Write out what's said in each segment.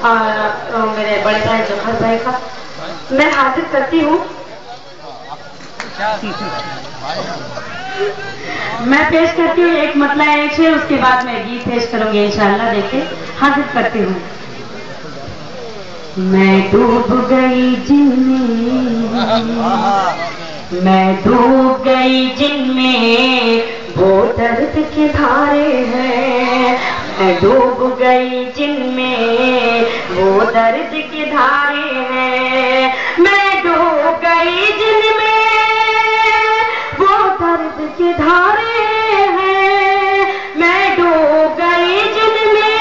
اور میرے بڑے بھائی جوہر بھائی کا میں حاضر کرتی ہوں. میں پیش کرتی ہوں ایک مطلع ایک شعر، اس کے بعد میں گیت پیش کروں گی انشاءاللہ. دیکھیں حاضر کرتی ہوں. میں ڈوب گئی جن میں وہ درد کے دھارے ہیں. میں ڈوب گئی جن میں وہ درد کے دھارے ہیں. میں ڈوب گئی جن میں وہ درد کے دھارے ہیں. میں ڈوب گئی جن میں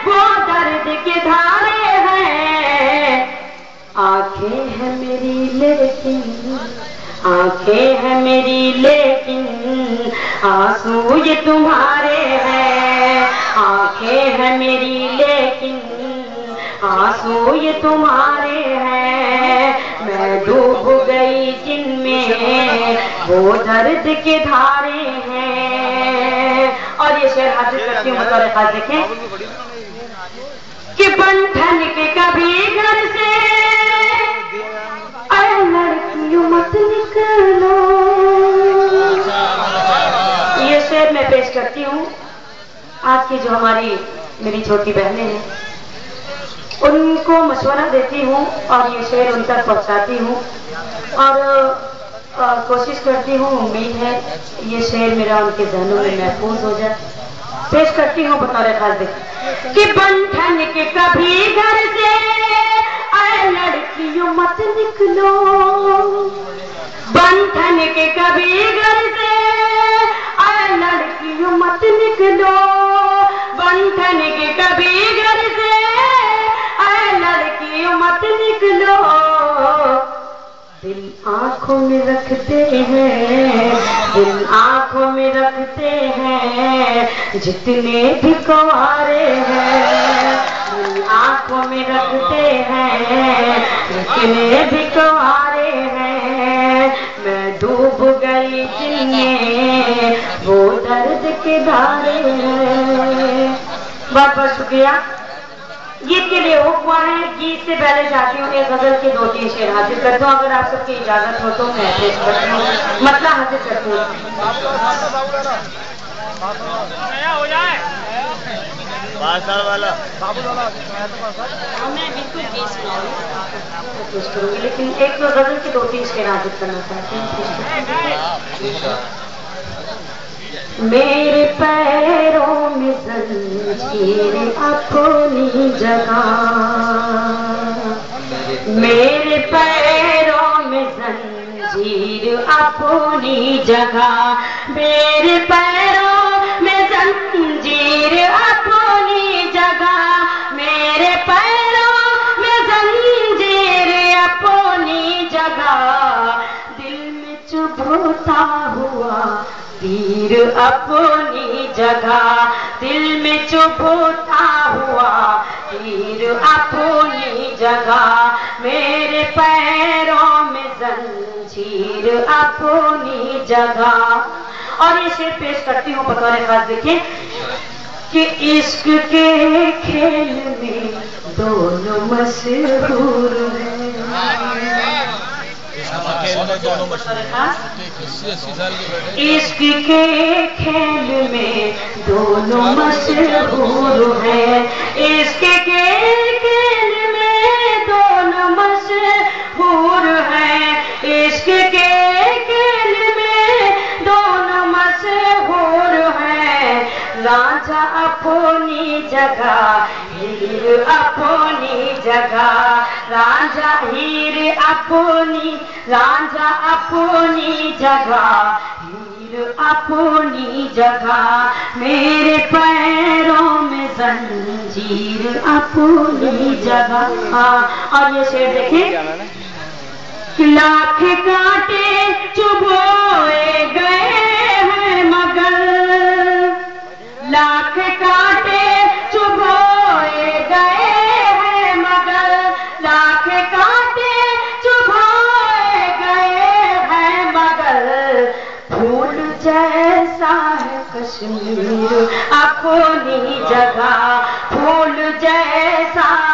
وہ درد کے دھارے ہیں. آنکھیں ہیں میری لیکن آنکھیں ہیں میری لیکن آنسو یہ تمہارے ہیں. آنکھیں ہیں میری لیکن آنسو یہ تمہارے ہیں. میں ڈوب گئی جن میں وہ درد کے دھارے ہیں. اور یہ شعر حاضر کرتی ہوں بطور خاص. دیکھیں کہ بن ٹھن کے کبھی گھر سے اے لڑکیوں مت نکلو. یہ شعر میں پیش کرتی ہوں. آج کی جو ہماری میری چھوٹی بہنیں ہیں ان کو مشورہ دیتی ہوں اور یہ شعر ان تک پہنچاتی ہوں اور کوشش کرتی ہوں. امید ہے یہ شعر میرا ان کے ذہنوں میں محفوظ ہو جائے. پیش کرتی ہوں بطور خاص. دیکھیں کہ بن ٹھن کے کبھی گھر سے اے لڑکیوں مت نکلو. بن ٹھن کے کبھی گھر سے اے لڑکیوں مت نکلو. بن ٹھن کے کبھی گھر سے اے لڑکیوں مت نکلو. دل آنکھوں میں رکھتے ہیں دل آنکھوں میں رکھتے ہیں جتنے بھی کنوارے ہیں. دل آنکھوں میں رکھتے ہیں جتنے بھی کنوارے ہیں. میں ڈوب گئی جن میں وہ درد کے دھارے ہیں. بہت بہت شکریہ. گیت کے لیے ہوا ہے. گیت سے پہلے چاہتی ہوں ایک غزل کے 2-3 شعر حاضر کرتا ہوں. اگر آپ سب کی اجازت ہو تو میں پیش کرتی ہوں. مطلع حاضر کرتی ہوں. میں بالکل پیش کروں گی لیکن ایک غزل کے 2-3 شعر حاضر کرنا چاہتی ہوں. میرے پیروں میں زنجیر اپنی جگہ. میرے پیروں میں زنجیر اپنی جگہ. میرے پیروں میں زنجیر اپنی جگہ. میرے پیروں میں زنجیر اپنی جگہ. دل میں چبھتا ہوا تیر اپنی جگہ. دل میں چبھتا ہوا تیر اپنی جگہ. میرے پیروں میں زنجیر اپنی جگہ. اور یہ شعر پیش کرتی ہوں بطور خاص. دیکھیں کہ عشق کے کھیل میں دونوں مشہور ہیں. عشق کے کھیل میں دونوں مشہور ہیں. عشق کے کھیل میں دونوں مشہور ہیں. عشق کے کھیل میں دونوں مشہور ہیں. راجا اپنی جگہ ہیر اپنی جگہ. راجا ہیر اپنی راجا اپنی جگہ ہیر اپنی جگہ. میرے پیروں میں زنجیر اپنی جگہ. اور یہ شعر دیکھیں. لاکھ کانٹے چبھوئے گئے ہیں مگر لاکھ کانٹے چبھوئے گئے ہیں مگر. لاکھ کانٹے چبھوئے گئے ہیں مگر. پھول جیسا ہے کشمیر اپنی جگہ. پھول جیسا